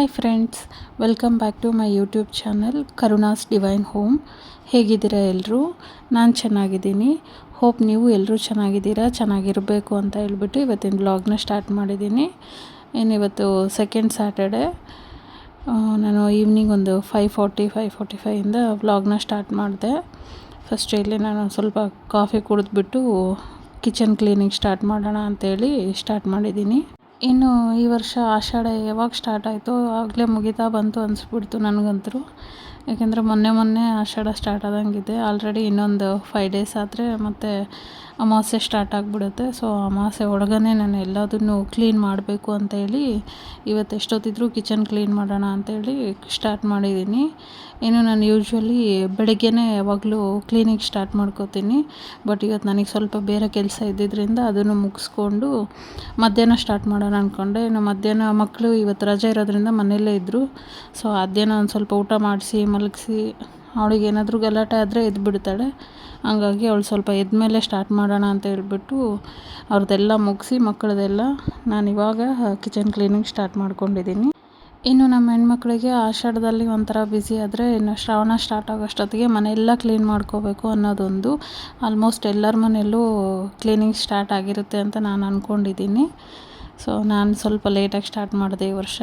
Hi friends, welcome back to my YouTube channel Karuna's divine home. ಹೇಗಿದ್ದೀರಾ ಎಲ್ಲರೂ? ನಾನು ಚೆನ್ನಾಗಿದ್ದೀನಿ. ಹೋಪ್ ನೀವು ಎಲ್ಲರೂ ಚೆನ್ನಾಗಿದ್ದೀರಾ, ಚೆನ್ನಾಗಿರಬೇಕು ಅಂತ ಹೇಳ್ಬಿಟ್ಟು ಇವತ್ತಿನ ವ್ಲಾಗ್ನ ಸ್ಟಾರ್ಟ್ ಮಾಡಿದ್ದೀನಿ. ಇವತ್ತು ಸೆಕೆಂಡ್ ಸ್ಯಾಟರ್ಡೆ. ನಾನು ಈವ್ನಿಂಗ್ ಒಂದು 5:45 ವ್ಲಾಗ್ನ ಸ್ಟಾರ್ಟ್ ಮಾಡಿದೆ. ಫಸ್ಟ್ ಇಲ್ಲಿ ನಾನು ಸ್ವಲ್ಪ ಕಾಫಿ ಕುಡಿದ್ಬಿಟ್ಟು ಕಿಚನ್ ಕ್ಲೀನಿಂಗ್ ಸ್ಟಾರ್ಟ್ ಮಾಡೋಣ ಅಂತೇಳಿ ಸ್ಟಾರ್ಟ್ ಮಾಡಿದ್ದೀನಿ. ಇನ್ನು ಈ ವರ್ಷ ಆಷಾಢ ಯಾವಾಗ ಸ್ಟಾರ್ಟ್ ಆಯಿತು ಆಗಲೇ ಮುಗಿತಾ ಬಂತು ಅನಿಸ್ಬಿಡ್ತು ನನಗಂತೂ. ಯಾಕೆಂದರೆ ಮೊನ್ನೆ ಆಷಾಢ ಸ್ಟಾರ್ಟ್ ಆದಂಗಿದೆ. ಆಲ್ರೆಡಿ ಇನ್ನೊಂದು 5 ಡೇಸ್ ಆದರೆ ಮತ್ತು ಅಮಾವಾಸ್ಯೆ ಸ್ಟಾರ್ಟ್ ಆಗಿಬಿಡುತ್ತೆ. ಸೊ ಅಮಾವಾಸ್ಯೆ ಒಳಗನೆ ನಾನು ಎಲ್ಲದನ್ನು ಕ್ಲೀನ್ ಮಾಡಬೇಕು ಅಂತೇಳಿ ಇವತ್ತು ಎಷ್ಟೊತ್ತಿದ್ರೂ ಕಿಚನ್ ಕ್ಲೀನ್ ಮಾಡೋಣ ಅಂತೇಳಿ ಸ್ಟಾರ್ಟ್ ಮಾಡಿದ್ದೀನಿ. ಇನ್ನು ನಾನು ಯೂಶ್ವಲಿ ಬೆಳಗ್ಗೆನೇ ಯಾವಾಗಲೂ ಕ್ಲೀನಿಂಗ್ ಸ್ಟಾರ್ಟ್ ಮಾಡ್ಕೋತೀನಿ. ಬಟ್ ಇವತ್ತು ನನಗೆ ಸ್ವಲ್ಪ ಬೇರೆ ಕೆಲಸ ಇದ್ದಿದ್ದರಿಂದ ಅದನ್ನು ಮುಗಿಸ್ಕೊಂಡು ಮಧ್ಯಾಹ್ನ ಸ್ಟಾರ್ಟ್ ಮಾಡೋಣ ಅಂದ್ಕೊಂಡೆ. ಇನ್ನು ಮಧ್ಯಾಹ್ನ ಮಕ್ಕಳು ಇವತ್ತು ರಜೆ ಇರೋದ್ರಿಂದ ಮನೆಯಲ್ಲೇ ಇದ್ದರು. ಸೊ ಮಧ್ಯಾಹ್ನ ಒಂದು ಸ್ವಲ್ಪ ಊಟ ಮಾಡಿಸಿ ಮಲಗಿಸಿ ಅವಳಿಗೆ ಏನಾದರೂ ಗಲಾಟೆ ಆದರೆ ಎದ್ದುಬಿಡ್ತಾಳೆ. ಹಂಗಾಗಿ ಅವಳು ಸ್ವಲ್ಪ ಎದ್ಮೇಲೆ ಸ್ಟಾರ್ಟ್ ಮಾಡೋಣ ಅಂತ ಹೇಳ್ಬಿಟ್ಟು ಅವ್ರದ್ದೆಲ್ಲ ಮುಗಿಸಿ ಮಕ್ಕಳದೆಲ್ಲ ನಾನು ಇವಾಗ ಕಿಚನ್ ಕ್ಲೀನಿಂಗ್ ಸ್ಟಾರ್ಟ್ ಮಾಡ್ಕೊಂಡಿದ್ದೀನಿ. ಇನ್ನು ನಮ್ಮ ಹೆಣ್ಮಕ್ಳಿಗೆ ಆಷಾಢದಲ್ಲಿ ಒಂಥರ ಬ್ಯುಸಿ ಆದರೆ ಇನ್ನು ಶ್ರಾವಣ ಸ್ಟಾರ್ಟ್ ಆಗೋಷ್ಟೊತ್ತಿಗೆ ಮನೆಯೆಲ್ಲ ಕ್ಲೀನ್ ಮಾಡ್ಕೋಬೇಕು ಅನ್ನೋದೊಂದು ಆಲ್ಮೋಸ್ಟ್ ಎಲ್ಲರ ಮನೆಯಲ್ಲೂ ಕ್ಲೀನಿಂಗ್ ಸ್ಟಾರ್ಟ್ ಆಗಿರುತ್ತೆ ಅಂತ ನಾನು ಅಂದ್ಕೊಂಡಿದ್ದೀನಿ. ಸೊ ನಾನು ಸ್ವಲ್ಪ ಲೇಟಾಗಿ ಸ್ಟಾರ್ಟ್ ಮಾಡಿದೆ ಈ ವರ್ಷ.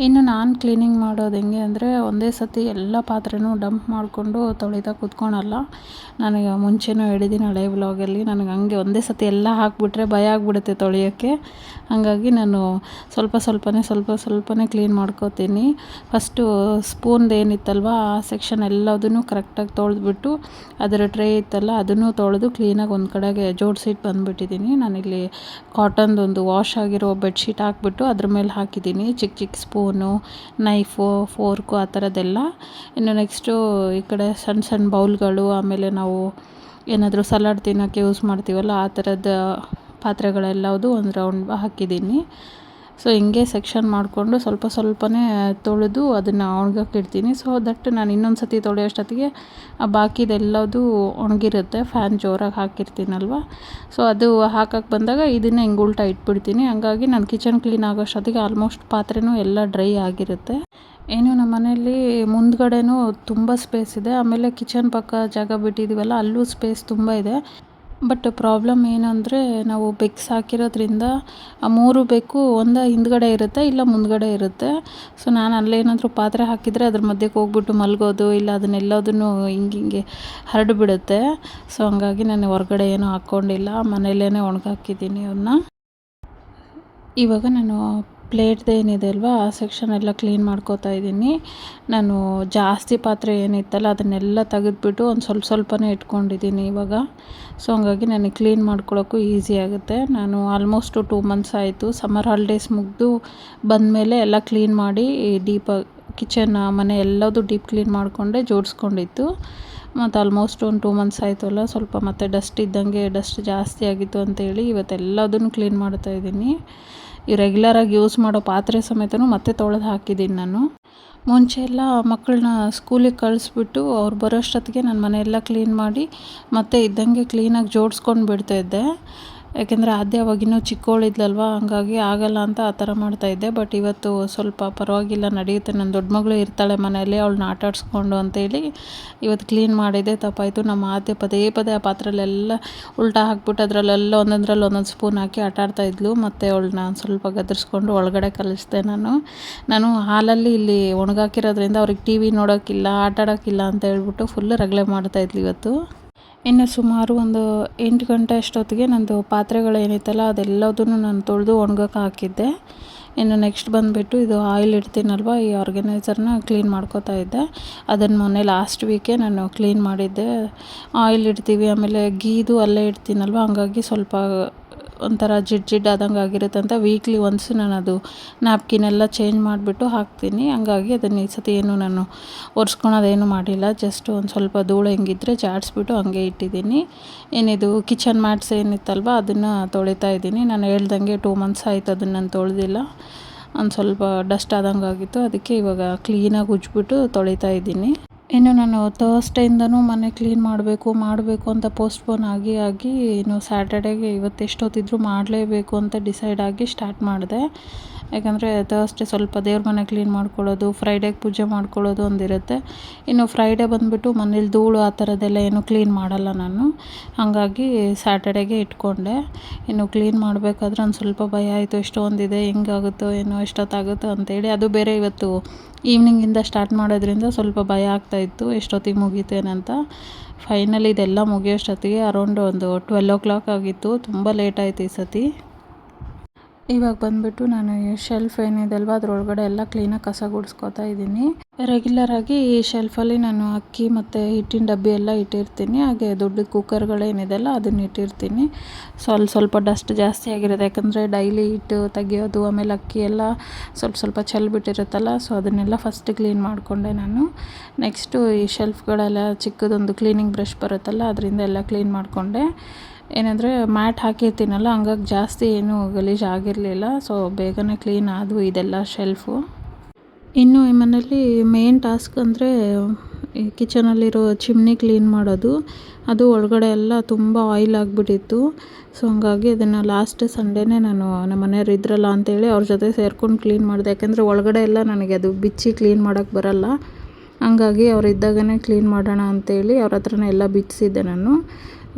ಇನ್ನು ನಾನು ಕ್ಲೀನಿಂಗ್ ಮಾಡೋದು ಹೆಂಗೆ ಅಂದರೆ ಒಂದೇ ಸತಿ ಎಲ್ಲ ಪಾತ್ರೆನೂ ಡಂಪ್ ಮಾಡಿಕೊಂಡು ತೊಳಿತಾ ಕೂತ್ಕೊಳಲ್ಲ. ನನಗೆ ಮುಂಚೆನೂ ಹೇಳಿದ್ದೀನಿ ಹಳೆ ವ್ಲಾಗಲ್ಲಿ, ನನಗೆ ಹಂಗೆ ಒಂದೇ ಸತಿ ಎಲ್ಲ ಹಾಕಿಬಿಟ್ರೆ ಭಯ ಆಗಿಬಿಡುತ್ತೆ ತೊಳೆಯೋಕ್ಕೆ. ಹಾಗಾಗಿ ನಾನು ಸ್ವಲ್ಪನೇ ಕ್ಲೀನ್ ಮಾಡ್ಕೋತೀನಿ. ಫಸ್ಟು ಸ್ಪೂನ್ದು ಏನಿತ್ತಲ್ವ ಆ ಸೆಕ್ಷನ್ ಎಲ್ಲದನ್ನು ಕರೆಕ್ಟಾಗಿ ತೊಳೆದ್ಬಿಟ್ಟು ಅದರ ಟ್ರೇ ಇತ್ತಲ್ಲ ಅದನ್ನು ತೊಳೆದು ಕ್ಲೀನಾಗಿ ಒಂದು ಕಡೆಗೆ ಜೋಡಿಸಿಟ್ಟು ಬಂದುಬಿಟ್ಟಿದ್ದೀನಿ. ನಾನಿಲ್ಲಿ ಕಾಟನ್ದೊಂದು ವಾಶ್ ಆಗಿರೋ ಬೆಡ್ಶೀಟ್ ಹಾಕ್ಬಿಟ್ಟು ಅದ್ರ ಮೇಲೆ ಹಾಕಿದ್ದೀನಿ ಚಿಕ್ಕ ಸ್ಪೂನು, ನೈಫು, ಫೋರ್ಕು ಆ ಥರದ್ದೆಲ್ಲ. ಇನ್ನು ನೆಕ್ಸ್ಟು ಈ ಕಡೆ ಸಣ್ಣ ಬೌಲ್ಗಳು, ಆಮೇಲೆ ನಾವು ಏನಾದರೂ ಸಲಾಡ್ ತಿನ್ನೋಕ್ಕೆ ಯೂಸ್ ಮಾಡ್ತೀವಲ್ಲ ಆ ಥರದ ಪಾತ್ರೆಗಳೆಲ್ಲವುದು ಒಂದು ರೌಂಡ್ ಹಾಕಿದ್ದೀನಿ. ಸೊ ಹಿಂಗೆ ಸೆಕ್ಷನ್ ಮಾಡಿಕೊಂಡು ಸ್ವಲ್ಪನೇ ತೊಳೆದು ಅದನ್ನು ಒಣಗಕ್ಕೆ ಇಡ್ತೀನಿ. ಸೊ ದಟ್ ನಾನು ಇನ್ನೊಂದು ಸತಿ ತೊಳೆಯೋಷ್ಟೊತ್ತಿಗೆ ಆ ಬಾಕಿದೆಲ್ಲದು ಒಣಗಿರುತ್ತೆ, ಫ್ಯಾನ್ ಜೋರಾಗಿ ಹಾಕಿರ್ತೀನಲ್ವ. ಸೊ ಅದು ಹಾಕಕ್ಕೆ ಬಂದಾಗ ಇದನ್ನು ಹಿಂಗೆ ಉಲ್ಟಾ ಇಟ್ಬಿಡ್ತೀನಿ. ಹಂಗಾಗಿ ನಾನು ಕಿಚನ್ ಕ್ಲೀನ್ ಆಗೋಷ್ಟೊತ್ತಿಗೆ ಆಲ್ಮೋಸ್ಟ್ ಪಾತ್ರೆನೂ ಎಲ್ಲ ಡ್ರೈ ಆಗಿರುತ್ತೆ. ಏನು ನಮ್ಮ ಮನೆಯಲ್ಲಿ ಮುಂದ್ಗಡೆನೂ ತುಂಬ ಸ್ಪೇಸ್ ಇದೆ, ಆಮೇಲೆ ಕಿಚನ್ ಪಕ್ಕ ಜಾಗ ಬಿಟ್ಟಿದ್ದೀವಲ್ಲ ಅಲ್ಲೂ ಸ್ಪೇಸ್ ತುಂಬ ಇದೆ. ಬಟ್ ಪ್ರಾಬ್ಲಮ್ ಏನಂದರೆ ನಾವು ಬೆಕ್ಸ್ ಹಾಕಿರೋದ್ರಿಂದ ಆ 3 ಬೆಕ್ಕು ಒಂದು ಹಿಂದ್ಗಡೆ ಇರುತ್ತೆ ಇಲ್ಲ ಮುಂದ್ಗಡೆ ಇರುತ್ತೆ. ಸೊ ನಾನು ಅಲ್ಲೇನಾದರೂ ಪಾತ್ರೆ ಹಾಕಿದರೆ ಅದ್ರ ಮಧ್ಯಕ್ಕೆ ಹೋಗ್ಬಿಟ್ಟು ಮಲಗೋದು ಇಲ್ಲ ಅದನ್ನೆಲ್ಲದನ್ನು ಹಿಂಗೆ ಹರಡಿಬಿಡುತ್ತೆ. ಸೊ ಹಂಗಾಗಿ ನಾನು ಹೊರಗಡೆ ಏನೂ ಹಾಕ್ಕೊಂಡಿಲ್ಲ, ಮನೆಯಲ್ಲೇ ಒಣಗಾಕಿದ್ದೀನಿ ಅವನ್ನ. ಇವಾಗ ನಾನು ಪ್ಲೇಟ್ದೇನಿದೆ ಅಲ್ವಾ ಆ ಸೆಕ್ಷನ್ ಎಲ್ಲ ಕ್ಲೀನ್ ಮಾಡ್ಕೋತಾ ಇದ್ದೀನಿ. ನಾನು ಜಾಸ್ತಿ ಪಾತ್ರೆ ಏನಿತ್ತಲ್ಲ ಅದನ್ನೆಲ್ಲ ತೆಗೆದ್ಬಿಟ್ಟು ಒಂದು ಸ್ವಲ್ಪನೇ ಇಟ್ಕೊಂಡಿದ್ದೀನಿ ಇವಾಗ. ಸೊ ಹಂಗಾಗಿ ನನಗೆ ಕ್ಲೀನ್ ಮಾಡ್ಕೊಳ್ಳೋಕ್ಕೂ ಈಸಿ ಆಗುತ್ತೆ. ನಾನು ಆಲ್ಮೋಸ್ಟ್ 2 ಮಂತ್ಸ್ ಆಯಿತು, ಸಮ್ಮರ್ ಹಾಲಿಡೇಸ್ ಮುಗಿದು ಬಂದಮೇಲೆ ಎಲ್ಲ ಕ್ಲೀನ್ ಮಾಡಿ ಕಿಚನ್ ಮನೆ ಎಲ್ಲದೂ ಡೀಪ್ ಕ್ಲೀನ್ ಮಾಡಿಕೊಂಡೆ ಜೋಡಿಸ್ಕೊಂಡಿತ್ತು. ಮತ್ತು ಆಲ್ಮೋಸ್ಟ್ ಒಂದು 2 ಮಂತ್ಸ್ ಆಯಿತಲ್ಲ, ಸ್ವಲ್ಪ ಮತ್ತೆ ಡಸ್ಟ್ ಜಾಸ್ತಿ ಆಗಿತ್ತು ಅಂತೇಳಿ ಇವತ್ತೆಲ್ಲದನ್ನು ಕ್ಲೀನ್ ಮಾಡ್ತಾಯಿದ್ದೀನಿ. ಈ ರೆಗ್ಯುಲರಾಗಿ ಯೂಸ್ ಮಾಡೋ ಪಾತ್ರೆ ಸಮೇತನೂ ಮತ್ತೆ ತೊಳೆದು ಹಾಕಿದ್ದೀನಿ ನಾನು. ಮುಂಚೆ ಎಲ್ಲ ಮಕ್ಕಳನ್ನ ಸ್ಕೂಲಿಗೆ ಕಳಿಸ್ಬಿಟ್ಟು ಅವ್ರು ಬರೋಷ್ಟೊತ್ತಿಗೆ ನಾನು ಮನೆಯೆಲ್ಲ ಕ್ಲೀನ್ ಮಾಡಿ ಮತ್ತೆ ಇದ್ದಂಗೆ ಕ್ಲೀನಾಗಿ ಜೋಡಿಸ್ಕೊಂಡು ಬಿಡ್ತಾಯಿದ್ದೆ. ಯಾಕೆಂದರೆ ಅವಾಗಿನ್ನೂ ಚಿಕ್ಕವಳಿದ್ಲಲ್ವ, ಹಂಗಾಗಿ ಆಗಲ್ಲ ಅಂತ ಆ ಥರ ಮಾಡ್ತಾಯಿದ್ದೆ. ಬಟ್ ಇವತ್ತು ಸ್ವಲ್ಪ ಪರವಾಗಿಲ್ಲ, ನಡೆಯುತ್ತೆ. ನನ್ನ ದೊಡ್ಡ ಮಗಳು ಇರ್ತಾಳೆ ಮನೆಯಲ್ಲಿ, ಅವಳನ್ನ ಆಟಾಡಿಸ್ಕೊಂಡು ಅಂತೇಳಿ ಇವತ್ತು ಕ್ಲೀನ್ ಮಾಡಿದ್ದೆ ತಪ್ಪಾಯಿತು. ನಮ್ಮ ಆತೆ ಪದೇ ಆ ಪಾತ್ರೆಲೆಲ್ಲ ಉಲ್ಟಾ ಹಾಕ್ಬಿಟ್ಟು ಅದರಲ್ಲೆಲ್ಲ ಒಂದೊಂದು ಸ್ಪೂನ್ ಹಾಕಿ ಆಟಾಡ್ತಾಯಿದ್ಲು. ಮತ್ತು ಅವಳನ್ನ ಸ್ವಲ್ಪ ಗದರಿಸ್ಕೊಂಡು ಒಳಗಡೆ ಕಳಿಸ್ದೆ ನಾನು ಹಾಲಲ್ಲಿ ಇಲ್ಲಿ ಒಣಗಾಕಿರೋದ್ರಿಂದ ಅವ್ರಿಗೆ TV ನೋಡೋಕ್ಕಿಲ್ಲ, ಆಟಾಡೋಕ್ಕಿಲ್ಲ ಅಂತ ಹೇಳ್ಬಿಟ್ಟು ಫುಲ್ಲು ರಗಳೆ ಮಾಡ್ತಾಯಿದ್ಲು ಇವತ್ತು. ಇನ್ನು ಸುಮಾರು ಒಂದು 8 ಗಂಟೆ ಅಷ್ಟೊತ್ತಿಗೆ ನಂದು ಪಾತ್ರೆಗಳೇನಿತ್ತಲ್ಲ ಅದೆಲ್ಲದನ್ನು ನಾನು ತೊಳೆದು ಒಣಗಕ್ಕೆ ಹಾಕಿದ್ದೆ. ಇನ್ನು ನೆಕ್ಸ್ಟ್ ಬಂದುಬಿಟ್ಟು ಇದು ಆಯಿಲ್ ಇಡ್ತೀನಲ್ವ, ಈ ಆರ್ಗನೈಸರ್ನ ಕ್ಲೀನ್ ಮಾಡ್ಕೋತಾ ಇದ್ದೆ. ಅದನ್ನು ಮೊನ್ನೆ ಲಾಸ್ಟ್ ವೀಕೆ ನಾನು ಕ್ಲೀನ್ ಮಾಡಿದ್ದೆ. ಆಯಿಲ್ ಇಡ್ತೀವಿ, ಆಮೇಲೆ ಗೀದು ಅಲ್ಲೇ ಇಡ್ತೀನಲ್ವ, ಹಂಗಾಗಿ ಸ್ವಲ್ಪ ಒಂಥರ ಜಿಡ್ ಆದಂಗೆ ಆಗಿರುತ್ತೆ ಅಂತ ವೀಕ್ಲಿ ಒನ್ಸ್ ನಾನು ಅದು ನ್ಯಾಪ್ಕಿನೆಲ್ಲ ಚೇಂಜ್ ಮಾಡಿಬಿಟ್ಟು ಹಾಕ್ತೀನಿ. ಹಂಗಾಗಿ ಅದನ್ನು ಈ ಸತಿ ಏನು ನಾನು ಒರೆಸ್ಕೊಳೋದೇನು ಮಾಡಿಲ್ಲ, ಜಸ್ಟ್ ಒಂದು ಸ್ವಲ್ಪ ಧೂಳು ಹೆಂಗಿದ್ರೆ ಜಾಡಿಸ್ಬಿಟ್ಟು ಹಂಗೆ ಇಟ್ಟಿದ್ದೀನಿ. ಏನಿದು ಕಿಚನ್ ಮ್ಯಾಟ್ಸ್ ಏನಿತ್ತಲ್ವ ಅದನ್ನು ತೊಳಿತಾ ಇದ್ದೀನಿ. ನಾನು ಹೇಳ್ದಂಗೆ 2 ಮಂತ್ಸ್ ಆಯಿತು ಅದನ್ನು ನಾನು ತೊಳೆದಿಲ್ಲ, ಒಂದು ಸ್ವಲ್ಪ ಡಸ್ಟ್ ಆದಂಗೆ ಆಗಿತ್ತು. ಅದಕ್ಕೆ ಇವಾಗ ಕ್ಲೀನಾಗಿ ಉಜ್ಜಿಬಿಟ್ಟು ತೊಳಿತಾ ಇದ್ದೀನಿ. ಇನ್ನು ನಾನು ಥರ್ಸ್ಡೇಯಿಂದನೂ ಮನೆ ಕ್ಲೀನ್ ಮಾಡಬೇಕು ಅಂತ ಪೋಸ್ಟ್ಪೋನ್ ಆಗಿ ಇನ್ನು ಸ್ಯಾಟರ್ಡೇಗೆ ಇವತ್ತು ಎಷ್ಟೊತ್ತಿದ್ರೂ ಮಾಡಲೇಬೇಕು ಅಂತ ಡಿಸೈಡ್ ಆಗಿ ಸ್ಟಾರ್ಟ್ ಮಾಡಿದೆ. ಯಾಕಂದರೆ ಥರ್ಸ್ಡೇ ಸ್ವಲ್ಪ ದೇವ್ರ ಮನೆ ಕ್ಲೀನ್ ಮಾಡ್ಕೊಳ್ಳೋದು, ಫ್ರೈಡೇಗೆ ಪೂಜೆ ಮಾಡ್ಕೊಳ್ಳೋದು ಒಂದಿರುತ್ತೆ. ಇನ್ನು ಫ್ರೈಡೇ ಬಂದುಬಿಟ್ಟು ಮನೇಲಿ ಧೂಳು ಆ ಥರದ್ದೆಲ್ಲ ಏನು ಕ್ಲೀನ್ ಮಾಡಲ್ಲ ನಾನು. ಹಾಗಾಗಿ ಸ್ಯಾಟರ್ಡೇಗೆ ಇಟ್ಕೊಂಡೆ. ಇನ್ನು ಕ್ಲೀನ್ ಮಾಡಬೇಕಾದ್ರೆ ಒಂದು ಸ್ವಲ್ಪ ಭಯ ಆಯಿತು, ಎಷ್ಟೊಂದಿದೆ ಹೆಂಗಾಗುತ್ತೋ ಏನೋ, ಎಷ್ಟೊತ್ತಾಗುತ್ತೋ ಅಂತೇಳಿ. ಅದು ಬೇರೆ ಇವತ್ತು ಈವ್ನಿಂಗಿಂದ ಸ್ಟಾರ್ಟ್ ಮಾಡೋದ್ರಿಂದ ಸ್ವಲ್ಪ ಭಯ ಆಗ್ತಾಯಿತ್ತು ಎಷ್ಟೊತ್ತಿಗೆ ಮುಗಿತೇನಂತ. ಫೈನಲಿ ಇದೆಲ್ಲ ಮುಗಿಯೋಷ್ಟೊತ್ತಿಗೆ ಅರೌಂಡ್ ಒಂದು 12 ಆಗಿತ್ತು. ತುಂಬ ಲೇಟ್ ಆಯಿತು ಈ ಸತಿ. ಇವಾಗ ಬಂದುಬಿಟ್ಟು ನಾನು ಈ ಶೆಲ್ಫ್ ಏನಿದೆ ಅಲ್ವ ಅದರೊಳಗಡೆ ಎಲ್ಲ ಕ್ಲೀನಾಗಿ ಕಸ ಗುಡಿಸ್ಕೊತಾ ಇದ್ದೀನಿ. ರೆಗ್ಯುಲರಾಗಿ ಈ ಶೆಲ್ಫಲ್ಲಿ ನಾನು ಅಕ್ಕಿ ಮತ್ತು ಹಿಟ್ಟಿನ ಡಬ್ಬಿ ಎಲ್ಲ ಇಟ್ಟಿರ್ತೀನಿ. ಹಾಗೆ ದೊಡ್ಡ ಕುಕ್ಕರ್ಗಳೇನಿದೆಲ್ಲ ಅದನ್ನ ಇಟ್ಟಿರ್ತೀನಿ. ಸ್ವಲ್ಪ ಡಸ್ಟ್ ಜಾಸ್ತಿ ಆಗಿರುತ್ತೆ, ಯಾಕಂದರೆ ಡೈಲಿ ಹಿಟ್ಟು ತೆಗಿಯೋದು, ಆಮೇಲೆ ಅಕ್ಕಿ ಎಲ್ಲ ಸ್ವಲ್ಪ ಚೆಲ್ಬಿಟ್ಟಿರುತ್ತಲ್ಲ. ಸೊ ಅದನ್ನೆಲ್ಲ ಫಸ್ಟ್ ಕ್ಲೀನ್ ಮಾಡಿಕೊಂಡೆ ನಾನು. ನೆಕ್ಸ್ಟು ಈ ಶೆಲ್ಫ್ಗಳೆಲ್ಲ ಚಿಕ್ಕದೊಂದು ಕ್ಲೀನಿಂಗ್ ಬ್ರಷ್ ಬರುತ್ತಲ್ಲ ಅದರಿಂದ ಎಲ್ಲ ಕ್ಲೀನ್ ಮಾಡಿಕೊಂಡೆ. ಏನಂದರೆ ಮ್ಯಾಟ್ ಹಾಕಿರ್ತೀನಲ್ಲ, ಹಂಗಾಗಿ ಜಾಸ್ತಿ ಏನೂ ಗಲೀಜು ಆಗಿರಲಿಲ್ಲ. ಸೊ ಬೇಗನೆ ಕ್ಲೀನ್ ಆದವು ಇದೆಲ್ಲ ಶೆಲ್ಫು. ಇನ್ನು ಈ ಮನೇಲಿ ಮೇನ್ ಟಾಸ್ಕ್ ಅಂದರೆ ಈ ಕಿಚನಲ್ಲಿರೋ ಚಿಮ್ನಿ ಕ್ಲೀನ್ ಮಾಡೋದು. ಅದು ಒಳಗಡೆ ಎಲ್ಲ ತುಂಬ ಆಯಿಲ್ ಆಗಿಬಿಟ್ಟಿತ್ತು. ಸೊ ಹಂಗಾಗಿ ಅದನ್ನು ಲಾಸ್ಟ್ ಸಂಡೇನೇ ನಾನು ನಮ್ಮ ಮನೆಯವ್ರು ಇದ್ರಲ್ಲ ಅಂತೇಳಿ ಅವ್ರ ಜೊತೆ ಸೇರ್ಕೊಂಡು ಕ್ಲೀನ್ ಮಾಡಿದೆ. ಯಾಕೆಂದರೆ ಒಳಗಡೆ ಎಲ್ಲ ನನಗೆ ಅದು ಬಿಚ್ಚಿ ಕ್ಲೀನ್ ಮಾಡೋಕ್ಕೆ ಬರಲ್ಲ. ಹಂಗಾಗಿ ಅವ್ರು ಇದ್ದಾಗನೇ ಕ್ಲೀನ್ ಮಾಡೋಣ ಅಂತೇಳಿ ಅವ್ರ ಹತ್ರನೇ ಎಲ್ಲ ಬಿಚ್ಚಿಸಿದ್ದೆ ನಾನು.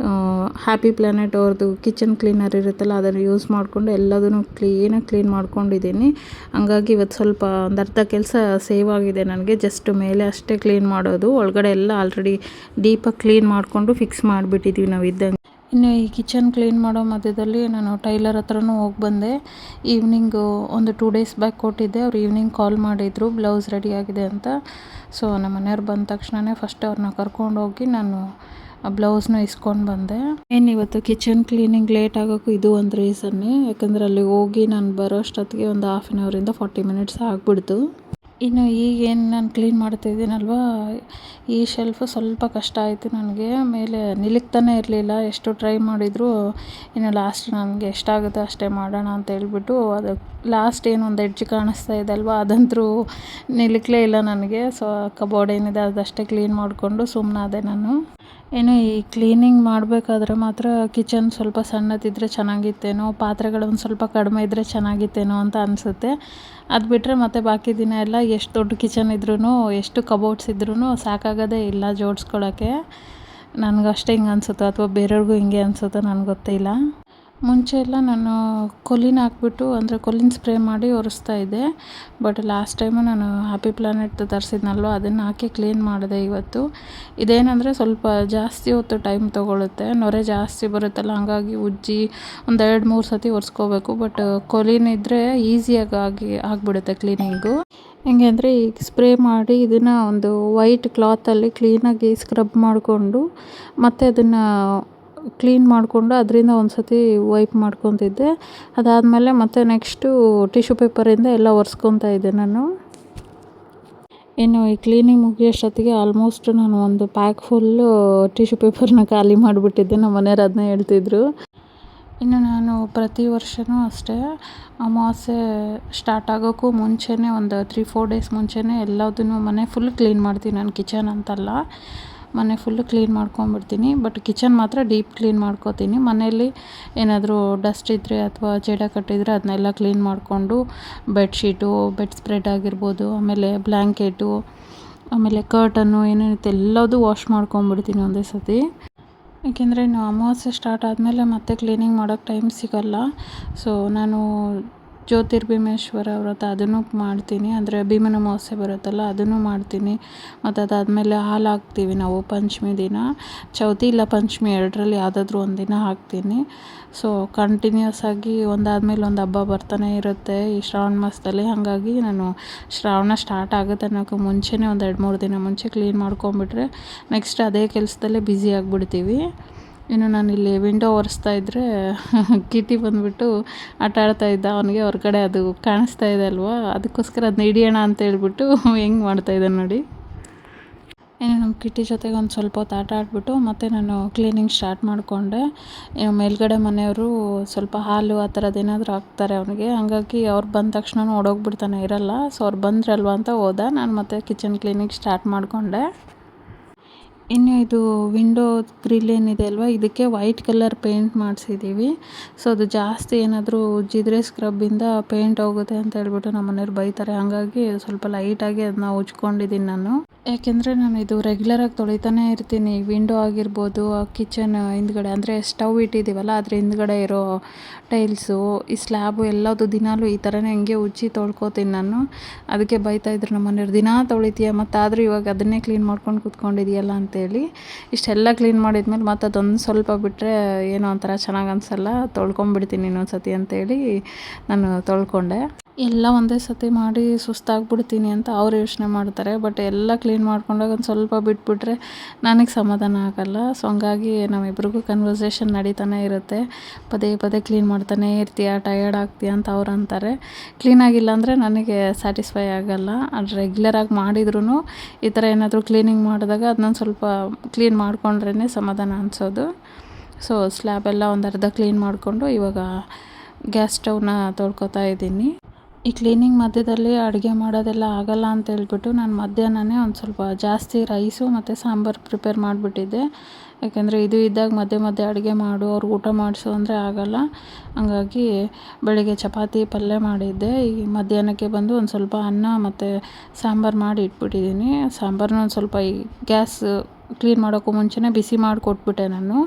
ಹ್ಯಾಪಿ ಪ್ಲ್ಯಾನೆಟ್ ಅವ್ರದ್ದು ಕಿಚನ್ ಕ್ಲೀನರ್ ಇರುತ್ತಲ್ಲ ಅದನ್ನು ಯೂಸ್ ಮಾಡಿಕೊಂಡು ಎಲ್ಲದನ್ನು ಕ್ಲೀನಾಗಿ ಕ್ಲೀನ್ ಮಾಡ್ಕೊಂಡಿದ್ದೀನಿ. ಹಂಗಾಗಿ ಇವತ್ತು ಸ್ವಲ್ಪ ಒಂದು ಅರ್ಧ ಕೆಲಸ ಸೇವ್ ಆಗಿದೆ ನನಗೆ. ಜಸ್ಟ್ ಮೇಲೆ ಅಷ್ಟೇ ಕ್ಲೀನ್ ಮಾಡೋದು, ಒಳಗಡೆ ಎಲ್ಲ ಆಲ್ರೆಡಿ ಡೀಪಾಗಿ ಕ್ಲೀನ್ ಮಾಡಿಕೊಂಡು ಫಿಕ್ಸ್ ಮಾಡಿಬಿಟ್ಟಿದ್ದೀವಿ ನಾವು ಇದ್ದಂಗೆ. ಇನ್ನು ಈ ಕಿಚನ್ ಕ್ಲೀನ್ ಮಾಡೋ ಮಧ್ಯದಲ್ಲಿ ನಾನು ಟೈಲರ್ ಹತ್ರನೂ ಹೋಗಿ ಬಂದೆ. ಈವ್ನಿಂಗು ಒಂದು 2 ಡೇಸ್ ಬ್ಯಾಕ್ ಕೊಟ್ಟಿದ್ದೆ. ಅವ್ರು ಈವ್ನಿಂಗ್ ಕಾಲ್ ಮಾಡಿದರು ಬ್ಲೌಸ್ ರೆಡಿ ಆಗಿದೆ ಅಂತ. ಸೊ ನಮ್ಮ ಮನೆಯವ್ರು ಬಂದ ತಕ್ಷಣವೇ ಫಸ್ಟ್ ಅವ್ರನ್ನ ಕರ್ಕೊಂಡೋಗಿ ನಾನು ಆ ಬ್ಲೌಸ್ನ ಇಸ್ಕೊಂಡು ಬಂದೆ. ಇವತ್ತು ಕಿಚನ್ ಕ್ಲೀನಿಂಗ್ ಲೇಟ್ ಆಗೋಕ್ಕೂ ಇದು ಒಂದು ರೀಸನ್ನೇ. ಯಾಕಂದರೆ ಅಲ್ಲಿ ಹೋಗಿ ನಾನು ಬರೋ ಅಷ್ಟೊತ್ತಿಗೆ ಒಂದು 1/2 ಅವರಿಂದ 40 ಮಿನಿಟ್ಸ್ ಆಗಿಬಿಡ್ತು. ಇನ್ನು ಈಗೇನು ನಾನು ಕ್ಲೀನ್ ಮಾಡ್ತಾಯಿದ್ದೀನಲ್ವ, ಈ ಶೆಲ್ಫು ಸ್ವಲ್ಪ ಕಷ್ಟ ಆಯಿತು ನನಗೆ. ಮೇಲೆ ನಿಲ್ತಾನೆ ಇರಲಿಲ್ಲ, ಎಷ್ಟು ಟ್ರೈ ಮಾಡಿದರೂ. ಇನ್ನು ಲಾಸ್ಟ್ ನನಗೆ ಎಷ್ಟಾಗುತ್ತೋ ಅಷ್ಟೇ ಮಾಡೋಣ ಅಂತ ಹೇಳ್ಬಿಟ್ಟು ಅದು ಲಾಸ್ಟ್ ಏನೊಂದು ಎಡ್ಜ್ ಕಾಣಿಸ್ತಾ ಇದೆ ಅಲ್ವ, ಅದಂತರೂ ನಿಲ್ಲಕ್ಲೇ ಇಲ್ಲ ನನಗೆ. ಸೊ ಕಬೋರ್ಡ್ ಏನಿದೆ ಅದಷ್ಟೇ ಕ್ಲೀನ್ ಮಾಡಿಕೊಂಡು ಸುಮ್ಮನಾದೆ ನಾನು. ಏನು ಈ ಕ್ಲೀನಿಂಗ್ ಮಾಡಬೇಕಾದ್ರೆ ಮಾತ್ರ ಕಿಚನ್ ಸ್ವಲ್ಪ ಸಣ್ಣದಿದ್ದರೆ ಚೆನ್ನಾಗಿತ್ತೇನೋ, ಪಾತ್ರೆಗಳು ಒಂದು ಸ್ವಲ್ಪ ಕಡಿಮೆ ಇದ್ದರೆ ಚೆನ್ನಾಗಿತ್ತೇನೋ ಅಂತ ಅನಿಸುತ್ತೆ. ಅದು ಬಿಟ್ಟರೆ ಮತ್ತು ಬಾಕಿ ದಿನ ಎಲ್ಲ ಎಷ್ಟು ದೊಡ್ಡ ಕಿಚನ್ ಇದ್ರೂ, ಎಷ್ಟು ಕಬೋರ್ಡ್ಸ್ ಇದ್ರೂ ಸಾಕಾಗೋದೇ ಇಲ್ಲ ಜೋಡಿಸ್ಕೊಳ್ಳೋಕ್ಕೆ. ನನಗಷ್ಟೇ ಹಿಂಗೆ ಅನಿಸುತ್ತೋ ಅಥವಾ ಬೇರೆಯವ್ರಿಗೂ ಹಿಂಗೆ ಅನಿಸುತ್ತೋ ನನಗೆ ಗೊತ್ತಿಲ್ಲ. ಮುಂಚೆ ಎಲ್ಲ ನಾನು ಕೊಲ್ಲಿನ ಹಾಕ್ಬಿಟ್ಟು, ಅಂದರೆ ಕೊಲ್ಲಿನ ಸ್ಪ್ರೇ ಮಾಡಿ ಒರೆಸ್ತಾ ಇದ್ದೆ. ಬಟ್ ಲಾಸ್ಟ್ ಟೈಮು ನಾನು ಹ್ಯಾಪಿ ಪ್ಲ್ಯಾನೆಟ್ ತರಿಸಿದ್ನಲ್ವ ಅದನ್ನು ಹಾಕಿ ಕ್ಲೀನ್ ಮಾಡಿದೆ ಇವತ್ತು. ಇದೇನಂದರೆ ಸ್ವಲ್ಪ ಜಾಸ್ತಿ ಹೊತ್ತು ಟೈಮ್ ತೊಗೊಳುತ್ತೆ, ನೊರೆ ಜಾಸ್ತಿ ಬರುತ್ತಲ್ಲ, ಹಂಗಾಗಿ ಉಜ್ಜಿ ಒಂದು 2-3 ಸತಿ ಒರೆಸ್ಕೋಬೇಕು. ಬಟ್ ಕೊಲ್ಲಿನಿದ್ರೆ ಈಸಿಯಾಗಿ ಆಗಿಬಿಡುತ್ತೆ ಕ್ಲೀನಿಂಗು. ಹೆಂಗೆ ಅಂದರೆ ಈಗ ಸ್ಪ್ರೇ ಮಾಡಿ ಇದನ್ನು ಒಂದು ವೈಟ್ ಕ್ಲಾತಲ್ಲಿ ಕ್ಲೀನಾಗಿ ಸ್ಕ್ರಬ್ ಮಾಡಿಕೊಂಡು ಮತ್ತು ಅದನ್ನು ಕ್ಲೀನ್ ಮಾಡಿಕೊಂಡು ಅದರಿಂದ ಒಂದು ಸತಿ ವೈಪ್ ಮಾಡ್ಕೊತಿದ್ದೆ. ಅದಾದಮೇಲೆ ಮತ್ತೆ ನೆಕ್ಸ್ಟು ಟಿಶ್ಯೂ ಪೇಪರಿಂದ ಎಲ್ಲ ಒರೆಸ್ಕೊತಾ ಇದ್ದೆ ನಾನು. ಇನ್ನು ಈ ಕ್ಲೀನಿಂಗ್ ಮುಗಿಯೋಷ್ಟೊತ್ತಿಗೆ ಆಲ್ಮೋಸ್ಟ್ ನಾನು ಒಂದು ಪ್ಯಾಕ್ ಫುಲ್ಲು ಟಿಶ್ಯೂ ಪೇಪರ್ನ ಖಾಲಿ ಮಾಡಿಬಿಟ್ಟಿದ್ದೆ. ನಮ್ಮ ಮನೆಯವ್ರು ಅದನ್ನೇ ಹೇಳ್ತಿದ್ರು. ಇನ್ನು ನಾನು ಪ್ರತಿ ವರ್ಷವೂ ಅಷ್ಟೇ ಅಮಾವಾಸ್ಯೆ ಸ್ಟಾರ್ಟ್ ಆಗೋಕ್ಕೂ ಮುಂಚೆನೇ ಒಂದು 3-4 ಡೇಸ್ ಮುಂಚೆನೇ ಎಲ್ಲದನ್ನು ಮನೆ ಫುಲ್ ಕ್ಲೀನ್ ಮಾಡ್ತೀನಿ. ನಾನು ಕಿಚನ್ ಅಂತಲ್ಲ, ಮನೆ ಫುಲ್ಲು ಕ್ಲೀನ್ ಮಾಡ್ಕೊಂಬಿಡ್ತೀನಿ. ಬಟ್ ಕಿಚನ್ ಮಾತ್ರ ಡೀಪ್ ಕ್ಲೀನ್ ಮಾಡ್ಕೋತೀನಿ. ಮನೆಯಲ್ಲಿ ಏನಾದರೂ ಡಸ್ಟ್ ಇದ್ದರೆ ಅಥವಾ ಜೇಡ ಕಟ್ಟಿದರೆ ಅದನ್ನೆಲ್ಲ ಕ್ಲೀನ್ ಮಾಡಿಕೊಂಡು ಬೆಡ್ಶೀಟು, ಬೆಡ್ ಸ್ಪ್ರೆಡ್ ಆಗಿರ್ಬೋದು, ಆಮೇಲೆ ಬ್ಲ್ಯಾಂಕೆಟು, ಆಮೇಲೆ ಕರ್ಟನ್ನು ಏನೇನಿತ್ತು ಎಲ್ಲದೂ ವಾಶ್ ಮಾಡ್ಕೊಂಬಿಡ್ತೀನಿ ಒಂದೇ ಸತಿ. ಏಕೆಂದರೆ ಇನ್ನು ಅಮಾವಾಸ್ಯೆ ಸ್ಟಾರ್ಟ್ ಆದಮೇಲೆ ಮತ್ತೆ ಕ್ಲೀನಿಂಗ್ ಮಾಡೋಕ್ಕೆ ಟೈಮ್ ಸಿಗೋಲ್ಲ. ಸೊ ನಾನು ಜ್ಯೋತಿರ್ಭೀಮೇಶ್ವರ ವ್ರತ ಅದನ್ನು ಮಾಡ್ತೀನಿ, ಅಂದರೆ ಭೀಮನ ಅಮಾವಾಸ್ಯೆ ಬರುತ್ತಲ್ಲ ಅದನ್ನು ಮಾಡ್ತೀನಿ. ಮತ್ತು ಅದಾದಮೇಲೆ ಹಾಲು ಹಾಕ್ತೀವಿ ನಾವು ಪಂಚಮಿ ದಿನ, ಚೌತಿ ಇಲ್ಲ ಪಂಚಮಿ ಎರಡರಲ್ಲಿ ಯಾವುದಾದ್ರೂ ಒಂದು ದಿನ ಹಾಕ್ತೀನಿ. ಸೊ ಕಂಟಿನ್ಯೂಸ್ ಆಗಿ ಒಂದಾದಮೇಲೆ ಒಂದು ಹಬ್ಬ ಬರ್ತಾನೆ ಇರುತ್ತೆ ಈ ಶ್ರಾವಣ ಮಾಸದಲ್ಲಿ. ಹಾಗಾಗಿ ನಾನು ಶ್ರಾವಣ ಸ್ಟಾರ್ಟ್ ಆಗುತ್ತೆ ಅನ್ನೋಕ್ಕೆ ಮುಂಚೆನೇ ಒಂದು 2-3 ದಿನ ಮುಂಚೆ ಕ್ಲೀನ್ ಮಾಡ್ಕೊಂಬಿಟ್ರೆ ನೆಕ್ಸ್ಟ್ ಅದೇ ಕೆಲಸದಲ್ಲೇ ಬ್ಯುಸಿ ಆಗಿಬಿಡ್ತೀವಿ. ಇನ್ನು ನಾನಿಲ್ಲಿ ವಿಂಡೋ ಒರೆಸ್ತಾ ಇದ್ದರೆ ಕಿಟಿ ಬಂದುಬಿಟ್ಟು ಆಟ ಆಡ್ತಾ ಇದ್ದ. ಅವನಿಗೆ ಹೊರಗಡೆ ಅದು ಕಾಣಿಸ್ತಾ ಇದೆ ಅಲ್ವಾ, ಅದಕ್ಕೋಸ್ಕರ ಅದನ್ನ ಹಿಡಿಯೋಣ ಅಂತ ಹೇಳ್ಬಿಟ್ಟು ಹೆಂಗೆ ಮಾಡ್ತಾಯಿದ್ದೆ ನೋಡಿ. ಇನ್ನು ನಮ್ಮ ಕಿಟಿ ಜೊತೆಗೆ ಒಂದು ಸ್ವಲ್ಪ ಹೊತ್ತು ಆಟ ಆಡಿಬಿಟ್ಟು ಮತ್ತೆ ನಾನು ಕ್ಲೀನಿಂಗ್ ಸ್ಟಾರ್ಟ್ ಮಾಡಿಕೊಂಡೆ. ಮೇಲ್ಗಡೆ ಮನೆಯವರು ಸ್ವಲ್ಪ ಹಾಲು ಆ ಥರದ್ದು ಏನಾದರೂ ಹಾಕ್ತಾರೆ ಅವನಿಗೆ. ಹಾಗಾಗಿ ಅವ್ರು ಬಂದ ತಕ್ಷಣ ಓಡೋಗ್ಬಿಡ್ತಾನೆ, ಇರಲ್ಲ. ಸೊ ಅವ್ರು ಬಂದ್ರಲ್ವ ಅಂತ ಹೋದ. ನಾನು ಮತ್ತೆ ಕಿಚನ್ ಕ್ಲೀನಿಂಗ್ ಸ್ಟಾರ್ಟ್ ಮಾಡಿಕೊಂಡೆ. ಇನ್ನು ಇದು ವಿಂಡೋ ಗ್ರಿಲ್ ಏನಿದೆ ಅಲ್ವಾ, ಇದಕ್ಕೆ ವೈಟ್ ಕಲರ್ ಪೇಂಟ್ ಮಾಡಿಸಿದ್ದೀವಿ. ಸೊ ಅದು ಜಾಸ್ತಿ ಏನಾದರೂ ಉಜ್ಜಿದ್ರೆ ಸ್ಕ್ರಬ್ಬಿಂದ ಪೇಂಟ್ ಹೋಗುತ್ತೆ ಅಂತ ಹೇಳ್ಬಿಟ್ಟು ನಮ್ಮ ಮನೆಯವ್ರು ಬೈತಾರೆ. ಹಾಗಾಗಿ ಸ್ವಲ್ಪ ಲೈಟಾಗಿ ಅದನ್ನ ಉಜ್ಕೊಂಡಿದ್ದೀನಿ ನಾನು. ಯಾಕೆಂದರೆ ನಾನು ಇದು ರೆಗ್ಯುಲರಾಗಿ ತೊಳಿತಾನೇ ಇರ್ತೀನಿ. ವಿಂಡೋ ಆಗಿರ್ಬೋದು, ಕಿಚನ್ ಹಿಂದ್ಗಡೆ ಅಂದರೆ ಸ್ಟವ್ ಇಟ್ಟಿದ್ದೀವಲ್ಲ ಅದ್ರ ಹಿಂದ್ಗಡೆ ಇರೋ ಟೈಲ್ಸು, ಈ ಸ್ಲ್ಯಾಬು ಎಲ್ಲದು ದಿನಾಲೂ ಈ ಥರನೇ ಹಂಗೆ ಉಜ್ಜಿ ತೊಳ್ಕೊತೀನಿ ನಾನು. ಅದಕ್ಕೆ ಬೈತಾಯಿದ್ರು ನಮ್ಮ ಮನೆಯವ್ರು, ದಿನಾ ತೊಳಿತೀಯ ಮತ್ತಾದರೂ ಇವಾಗ ಅದನ್ನೇ ಕ್ಲೀನ್ ಮಾಡ್ಕೊಂಡು ಕೂತ್ಕೊಂಡಿದೆಯಲ್ಲ ಅಂತೇಳಿ. ಇಷ್ಟೆಲ್ಲ ಕ್ಲೀನ್ ಮಾಡಿದ್ಮೇಲೆ ಮತ್ತು ಅದೊಂದು ಸ್ವಲ್ಪ ಬಿಟ್ಟರೆ ಏನೋ ಒಂಥರ ಚೆನ್ನಾಗಿ ಅನಿಸಲ್ಲ, ತೊಳ್ಕೊಂಬಿಡ್ತೀನಿ ಇನ್ನೊಂದು ಸತಿ ಅಂತೇಳಿ ನಾನು ತೊಳ್ಕೊಂಡೆ. ಎಲ್ಲ ಒಂದೇ ಸತಿ ಮಾಡಿ ಸುಸ್ತಾಗ್ಬಿಡ್ತೀನಿ ಅಂತ ಅವ್ರು ಯೋಚನೆ ಮಾಡ್ತಾರೆ. ಬಟ್ ಎಲ್ಲ ಕ್ಲೀನ್ ಮಾಡ್ಕೊಂಡಾಗ ಒಂದು ಸ್ವಲ್ಪ ಬಿಟ್ಬಿಟ್ರೆ ನನಗೆ ಸಮಾಧಾನ ಆಗೋಲ್ಲ. ಸೊ ಹಂಗಾಗಿ ನಮ್ಮಿಬ್ರಿಗೂ ಕನ್ವರ್ಸೇಷನ್ ನಡೀತಾನೆ ಇರುತ್ತೆ. ಪದೇ ಪದೇ ಕ್ಲೀನ್ ಮಾಡ್ತಾನೇ ಇರ್ತೀಯ, ಟಯರ್ಡ್ ಆಗ್ತೀಯ ಅಂತ ಅವ್ರು ಅಂತಾರೆ. ಕ್ಲೀನಾಗಿಲ್ಲ ಅಂದರೆ ನನಗೆ ಸ್ಯಾಟಿಸ್ಫೈ ಆಗೋಲ್ಲ. ಅದು ರೆಗ್ಯುಲರಾಗಿ ಮಾಡಿದ್ರೂ ಈ ಥರ ಏನಾದರೂ ಕ್ಲೀನಿಂಗ್ ಮಾಡಿದಾಗ ಅದನ್ನೊಂದು ಸ್ವಲ್ಪ ಕ್ಲೀನ್ ಮಾಡ್ಕೊಂಡ್ರೇ ಸಮಾಧಾನ ಅನಿಸೋದು. ಸೊ ಸ್ಲ್ಯಾಬೆಲ್ಲ ಒಂದು ಅರ್ಧ ಕ್ಲೀನ್ ಮಾಡಿಕೊಂಡು ಇವಾಗ ಗ್ಯಾಸ್ ಸ್ಟವ್ನ ತೊಳ್ಕೊತಾ ಇದ್ದೀನಿ. ಈ ಕ್ಲೀನಿಂಗ್ ಮಧ್ಯದಲ್ಲಿ ಅಡುಗೆ ಮಾಡೋದೆಲ್ಲ ಆಗೋಲ್ಲ ಅಂತ ಹೇಳ್ಬಿಟ್ಟು ನಾನು ಮಧ್ಯಾಹ್ನನೇ ಒಂದು ಸ್ವಲ್ಪ ಜಾಸ್ತಿ ರೈಸು ಮತ್ತು ಸಾಂಬಾರು ಪ್ರಿಪೇರ್ ಮಾಡಿಬಿಟ್ಟಿದ್ದೆ. ಯಾಕೆಂದರೆ ಇದು ಇದ್ದಾಗ ಮಧ್ಯೆ ಮಧ್ಯೆ ಅಡುಗೆ ಮಾಡು, ಅವ್ರಿಗೆ ಊಟ ಮಾಡಿಸು ಅಂದರೆ ಆಗೋಲ್ಲ. ಹಂಗಾಗಿ ಬೆಳಗ್ಗೆ ಚಪಾತಿ ಪಲ್ಯ ಮಾಡಿದ್ದೆ. ಈ ಮಧ್ಯಾಹ್ನಕ್ಕೆ ಬಂದು ಒಂದು ಸ್ವಲ್ಪ ಅನ್ನ ಮತ್ತು ಸಾಂಬಾರು ಮಾಡಿ ಇಟ್ಬಿಟ್ಟಿದ್ದೀನಿ. ಸಾಂಬಾರನ್ನ ಒಂದು ಸ್ವಲ್ಪ ಈ ಗ್ಯಾಸ್ ಕ್ಲೀನ್ ಮಾಡೋಕ್ಕೂ ಮುಂಚೆನೇ ಬಿಸಿ ಮಾಡಿ ಕೊಟ್ಬಿಟ್ಟೆ ನಾನು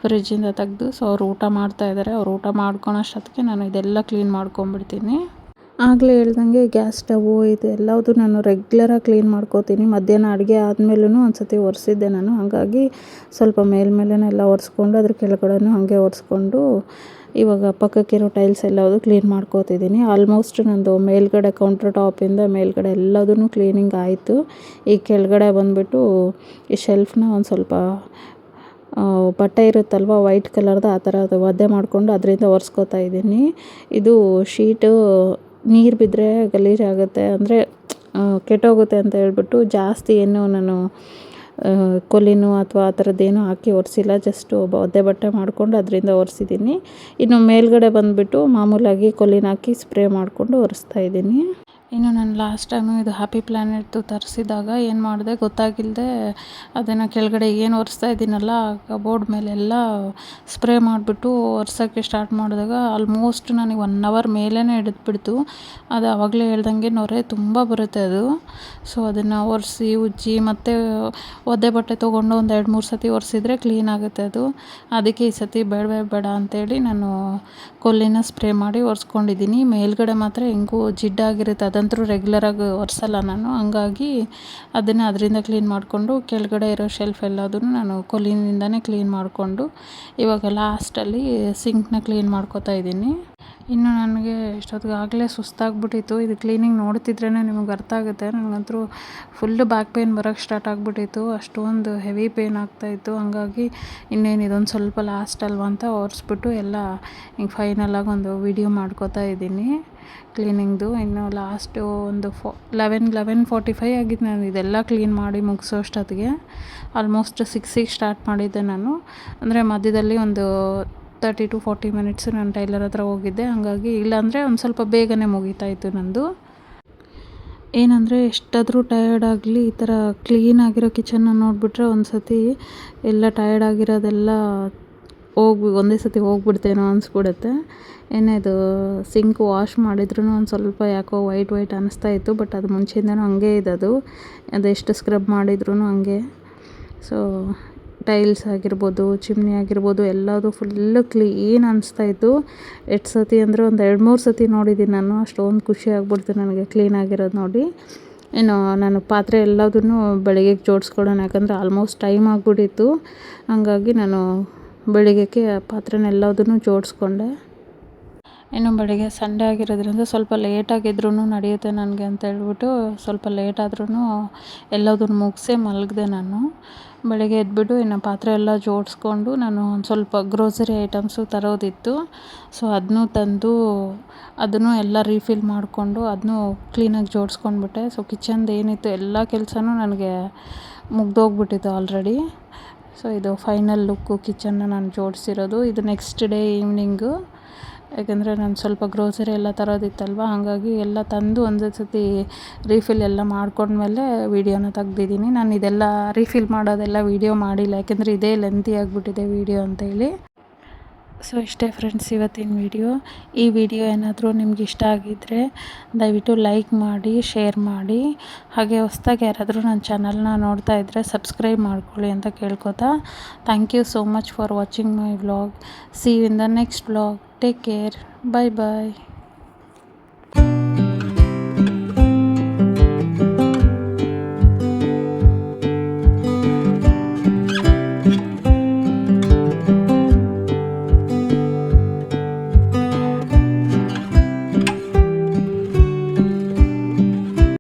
ಫ್ರಿಜ್ಜಿಂದ ತೆಗೆದು. ಸೊ ಅವ್ರು ಊಟ ಮಾಡ್ತಾಯಿದ್ದಾರೆ. ಅವ್ರು ಊಟ ಮಾಡ್ಕೊಳೋಷ್ಟೊತ್ತಿಗೆ ನಾನು ಇದೆಲ್ಲ ಕ್ಲೀನ್ ಮಾಡ್ಕೊಂಬಿಡ್ತೀನಿ. ಆಗಲೇ ಹೇಳ್ದಂಗೆ ಗ್ಯಾಸ್ ಸ್ಟವ್ವು ಇದು ಎಲ್ಲವುದು ನಾನು ರೆಗ್ಯುಲರಾಗಿ ಕ್ಲೀನ್ ಮಾಡ್ಕೋತೀನಿ. ಮಧ್ಯಾಹ್ನ ಅಡುಗೆ ಆದಮೇಲೂ ಒಂದು ಸತಿ ಒರೆಸಿದ್ದೆ ನಾನು. ಹಾಗಾಗಿ ಸ್ವಲ್ಪ ಮೇಲ್ಮೇಲೆಲ್ಲ ಒರೆಸ್ಕೊಂಡು ಅದ್ರ ಕೆಳಗಡೆನೂ ಹಾಗೆ ಒರೆಸ್ಕೊಂಡು ಇವಾಗ ಪಕ್ಕಕ್ಕಿರೋ ಟೈಲ್ಸ್ ಎಲ್ಲವುದು ಕ್ಲೀನ್ ಮಾಡ್ಕೋತಿದ್ದೀನಿ. ಆಲ್ಮೋಸ್ಟ್ ನಂದು ಮೇಲ್ಗಡೆ ಕೌಂಟರ್ ಟಾಪಿಂದ ಮೇಲ್ಗಡೆ ಎಲ್ಲದೂ ಕ್ಲೀನಿಂಗ್ ಆಯಿತು. ಈ ಕೆಳಗಡೆ ಬಂದುಬಿಟ್ಟು ಈ ಶೆಲ್ಫ್ನ ಒಂದು ಸ್ವಲ್ಪ ಬಟ್ಟೆ ಇರುತ್ತಲ್ವ ವೈಟ್ ಕಲರ್ದು, ಆ ಥರ ಅದು ಒದ್ದೆ ಮಾಡಿಕೊಂಡು ಅದರಿಂದ ಒರೆಸ್ಕೋತಾ ಇದ್ದೀನಿ. ಇದು ಶೀಟು ನೀರು ಬಿದ್ದರೆ ಗಲೀಜಾಗುತ್ತೆ, ಅಂದರೆ ಕೆಟ್ಟೋಗುತ್ತೆ ಅಂತ ಹೇಳ್ಬಿಟ್ಟು ಜಾಸ್ತಿ ಏನು ನಾನು ಕೊಲಿನೋ ಅಥವಾ ಆ ಥರದ್ದೇನೂ ಹಾಕಿ ಒರೆಸಿಲ್ಲ. ಜಸ್ಟು ಒದ್ದೆ ಬಟ್ಟೆ ಮಾಡಿಕೊಂಡು ಅದರಿಂದ ಒರೆಸಿದ್ದೀನಿ. ಇನ್ನು ಮೇಲ್ಗಡೆ ಬಂದುಬಿಟ್ಟು ಮಾಮೂಲಾಗಿ ಕೊಲಿನ ಹಾಕಿ ಸ್ಪ್ರೇ ಮಾಡಿಕೊಂಡು ಒರೆಸ್ತಾ ಇದ್ದೀನಿ. ಇನ್ನು ನಾನು ಲಾಸ್ಟ್ ಟೈಮು ಇದು ಹ್ಯಾಪಿ ಪ್ಲ್ಯಾನೆಟ್ದು ತರಿಸಿದಾಗ ಏನು ಮಾಡಿದೆ ಗೊತ್ತಾಗಿಲ್ಲದೆ ಅದನ್ನು ಕೆಳಗಡೆ ಏನು ಒರೆಸ್ತಾ ಇದ್ದೀನಲ್ಲ ಕಬೋರ್ಡ್ ಮೇಲೆಲ್ಲ ಸ್ಪ್ರೇ ಮಾಡಿಬಿಟ್ಟು ಒರೆಸೋಕ್ಕೆ ಸ್ಟಾರ್ಟ್ ಮಾಡಿದಾಗ ಆಲ್ಮೋಸ್ಟ್ ನನಗೆ 1 ಅವರ್ ಮೇಲೇ ಹಿಡಿದ್ಬಿಡ್ತು. ಅದು ಆವಾಗಲೇ ಹೇಳ್ದಂಗೆ ನೊರೆ ತುಂಬ ಬರುತ್ತೆ ಅದು. ಸೊ ಅದನ್ನು ಒರೆಸಿ ಉಜ್ಜಿ ಮತ್ತು ಒದ್ದೆ ಬಟ್ಟೆ ತೊಗೊಂಡು ಒಂದು 2-3 ಸತಿ ಒರೆಸಿದ್ರೆ ಕ್ಲೀನ್ ಆಗುತ್ತೆ ಅದು. ಅದಕ್ಕೆ ಈ ಸತಿ ಬೇಡ ಅಂತೇಳಿ ನಾನು ಕೊಲ್ಲಿನ ಸ್ಪ್ರೇ ಮಾಡಿ ಒರೆಸ್ಕೊಂಡಿದ್ದೀನಿ. ಮೇಲ್ಗಡೆ ಮಾತ್ರ ಹೆಂಗೂ ಜಿಡ್ಡಾಗಿರುತ್ತೆ, ಅದಂತೂ ರೆಗ್ಯುಲರಾಗಿ ಒರೆಸಲ್ಲ ನಾನು. ಹಂಗಾಗಿ ಅದನ್ನು ಅದರಿಂದ ಕ್ಲೀನ್ ಮಾಡಿಕೊಂಡು ಕೆಳಗಡೆ ಇರೋ ಶೆಲ್ಫ್ ಎಲ್ಲದೂ ನಾನು ಕೊಲ್ಲಿನಿಂದನೇ ಕ್ಲೀನ್ ಮಾಡಿಕೊಂಡು ಇವಾಗ ಲಾಸ್ಟಲ್ಲಿ ಸಿಂಕ್ನ ಕ್ಲೀನ್ ಮಾಡ್ಕೋತಾ ಇದ್ದೀನಿ. ಇನ್ನು ನನಗೆ ಇಷ್ಟೊತ್ತಿಗಾಗಲೇ ಸುಸ್ತಾಗ್ಬಿಟ್ಟಿತ್ತು. ಇದು ಕ್ಲೀನಿಂಗ್ ನೋಡ್ತಿದ್ರೇ ನಿಮಗೆ ಅರ್ಥ ಆಗುತ್ತೆ. ನನಗಂತೂ ಫುಲ್ಲು ಬ್ಯಾಕ್ ಪೇಯ್ನ್ ಬರೋಕ್ಕೆ ಸ್ಟಾರ್ಟ್ ಆಗಿಬಿಟ್ಟಿತ್ತು. ಅಷ್ಟೊಂದು ಹೆವಿ ಪೇಯ್ನ್ ಆಗ್ತಾಯಿತ್ತು. ಹಂಗಾಗಿ ಇನ್ನೇನು ಇದೊಂದು ಸ್ವಲ್ಪ ಲಾಸ್ಟ್ ಅಲ್ವಾ ಅಂತ ಒರೆಸ್ಬಿಟ್ಟು ಎಲ್ಲ ಹಿಂಗೆ ಫೈನಲಾಗಿ ಒಂದು ವಿಡಿಯೋ ಮಾಡ್ಕೋತಾ ಇದ್ದೀನಿ ಕ್ಲೀನಿಂಗ್ದು. ಇನ್ನು ಲಾಸ್ಟು ಒಂದು 11:45 ಆಗಿದ್ದು ನಾನು ಇದೆಲ್ಲ ಕ್ಲೀನ್ ಮಾಡಿ ಮುಗಿಸೋಷ್ಟೊತ್ತಿಗೆ. ಆಲ್ಮೋಸ್ಟ್ 6ಗೆ ಸ್ಟಾರ್ಟ್ ಮಾಡಿದ್ದೆ ನಾನು. ಅಂದರೆ ಮಧ್ಯದಲ್ಲಿ ಒಂದು 30 to 40 ಮಿನಿಟ್ಸು ನಾನು ಟೈಲರ್ ಹತ್ರ ಹೋಗಿದ್ದೆ. ಹಾಗಾಗಿ ಇಲ್ಲಾಂದರೆ ಒಂದು ಸ್ವಲ್ಪ ಬೇಗನೆ ಮುಗೀತಾಯಿತ್ತು ನಂದು. ಏನಂದರೆ ಎಷ್ಟಾದರೂ ಟಯರ್ಡ್ ಆಗಲಿ ಈ ಥರ ಕ್ಲೀನಾಗಿರೋ ಕಿಚನ್ನ ನೋಡಿಬಿಟ್ರೆ ಒಂದು ಸತಿ ಎಲ್ಲ ಟಯರ್ಡ್ ಆಗಿರೋದೆಲ್ಲ ಒಂದೇ ಸತಿ ಹೋಗ್ಬಿಡ್ತೇನೋ ಅನಿಸ್ಬಿಡುತ್ತೆ. ಏನಿದು ಸಿಂಕ್ ವಾಶ್ ಮಾಡಿದ್ರೂ ಒಂದು ಸ್ವಲ್ಪ ಯಾಕೋ ವೈಟ್ ಅನ್ನಿಸ್ತಾಯಿತ್ತು. ಬಟ್ ಅದು ಮುಂಚೆಯಿಂದನೂ ಹಂಗೆ ಇದೆ. ಅದೆಷ್ಟು ಸ್ಕ್ರಬ್ ಮಾಡಿದ್ರೂ ಹಂಗೆ. ಸೊ ಟೈಲ್ಸ್ ಆಗಿರ್ಬೋದು, ಚಿಮ್ನಿ ಆಗಿರ್ಬೋದು ಎಲ್ಲದು ಫುಲ್ಲು ಕ್ಲೀನ್ ಅನಿಸ್ತಾಯಿತ್ತು. ಎಷ್ಟು ಸತಿ ಅಂದರೆ ಒಂದು 2-3 ಸತಿ ನೋಡಿದ್ದೀನಿ ನಾನು. ಅಷ್ಟೊಂದು ಖುಷಿ ಆಗ್ಬಿಡ್ತು ನನಗೆ ಕ್ಲೀನ್ ಆಗಿರೋದು ನೋಡಿ. ಇನ್ನು ನಾನು ಪಾತ್ರೆ ಎಲ್ಲದನ್ನು ಬೆಳಗ್ಗೆಗೆ ಜೋಡಿಸ್ಕೊಳ್ಳೋಣ, ಯಾಕಂದರೆ ಆಲ್ಮೋಸ್ಟ್ ಟೈಮ್ ಆಗಿಬಿಟ್ಟಿತ್ತು. ಹಾಗಾಗಿ ನಾನು ಬೆಳಗ್ಗೆಗೆ ಪಾತ್ರೆನೆಲ್ಲದನ್ನು ಜೋಡಿಸ್ಕೊಂಡೆ. ಇನ್ನು ಬೆಳಗ್ಗೆ ಸಂಡೇ ಆಗಿರೋದ್ರಿಂದ ಸ್ವಲ್ಪ ಲೇಟಾಗಿದ್ರೂ ನಡೆಯುತ್ತೆ ನನಗೆ ಅಂತ ಹೇಳ್ಬಿಟ್ಟು ಸ್ವಲ್ಪ ಲೇಟಾದ್ರೂ ಎಲ್ಲದನ್ನು ಮುಗಿಸೇ ಮಲಗಿದೆ ನಾನು. ಬೆಳಗ್ಗೆ ಎದ್ಬಿಟ್ಟು ಇನ್ನು ಪಾತ್ರೆ ಎಲ್ಲ ಜೋಡಿಸ್ಕೊಂಡು ನಾನು ಒಂದು ಸ್ವಲ್ಪ ಗ್ರೋಸರಿ ಐಟಮ್ಸು ತರೋದಿತ್ತು. ಸೊ ಅದನ್ನೂ ತಂದು ಅದನ್ನು ಎಲ್ಲ ರೀಫಿಲ್ ಮಾಡಿಕೊಂಡು ಅದನ್ನೂ ಕ್ಲೀನಾಗಿ ಜೋಡಿಸ್ಕೊಂಡ್ಬಿಟ್ಟೆ. ಸೊ ಕಿಚನ್ದು ಏನಿತ್ತು ಎಲ್ಲ ಕೆಲಸನೂ ನನಗೆ ಮುಗ್ದೋಗ್ಬಿಟ್ಟಿತ್ತು ಆಲ್ರೆಡಿ. ಸೊ ಇದು ಫೈನಲ್ ಲುಕ್ಕು ಕಿಚನ್ನ ನಾನು ಜೋಡಿಸಿರೋದು. ಇದು ನೆಕ್ಸ್ಟ್ ಡೇ ಈವ್ನಿಂಗು ಯಾಕೆಂದರೆ ನಾನು ಸ್ವಲ್ಪ ಗ್ರೋಸರಿ ಎಲ್ಲ ತರೋದಿತ್ತಲ್ವ, ಹಾಗಾಗಿ ಎಲ್ಲ ತಂದು ಒಂದೇ ಸತಿ ರೀಫಿಲ್ ಎಲ್ಲ ಮಾಡ್ಕೊಂಡ್ಮೇಲೆ ವೀಡಿಯೋನ ತೆಗ್ದಿದ್ದೀನಿ. ನಾನು ಇದೆಲ್ಲ ರೀಫಿಲ್ ಮಾಡೋದೆಲ್ಲ ವೀಡಿಯೋ ಮಾಡಿಲ್ಲ, ಯಾಕೆಂದರೆ ಇದೇ ಲೆಂತಿ ಆಗಿಬಿಟ್ಟಿದೆ ವೀಡಿಯೋ ಅಂತೇಳಿ. ಸೊ ಇಷ್ಟೇ ಫ್ರೆಂಡ್ಸ್ ಇವತ್ತಿನ ವಿಡಿಯೋ. ಈ ವಿಡಿಯೋ ಏನಾದರೂ ನಿಮ್ಗೆ ಇಷ್ಟ ಆಗಿದ್ದರೆ ದಯವಿಟ್ಟು ಲೈಕ್ ಮಾಡಿ, ಶೇರ್ ಮಾಡಿ. ಹಾಗೆ ಹೊಸ್ದಾಗಿ ಯಾರಾದರೂ ನನ್ನ ಚಾನಲ್ನ ನೋಡ್ತಾ ಇದ್ದರೆ ಸಬ್ಸ್ಕ್ರೈಬ್ ಮಾಡ್ಕೊಳ್ಳಿ ಅಂತ ಕೇಳ್ಕೊತಾ, thank you so much for watching my vlog. See you in the next vlog. Take care. Bye bye.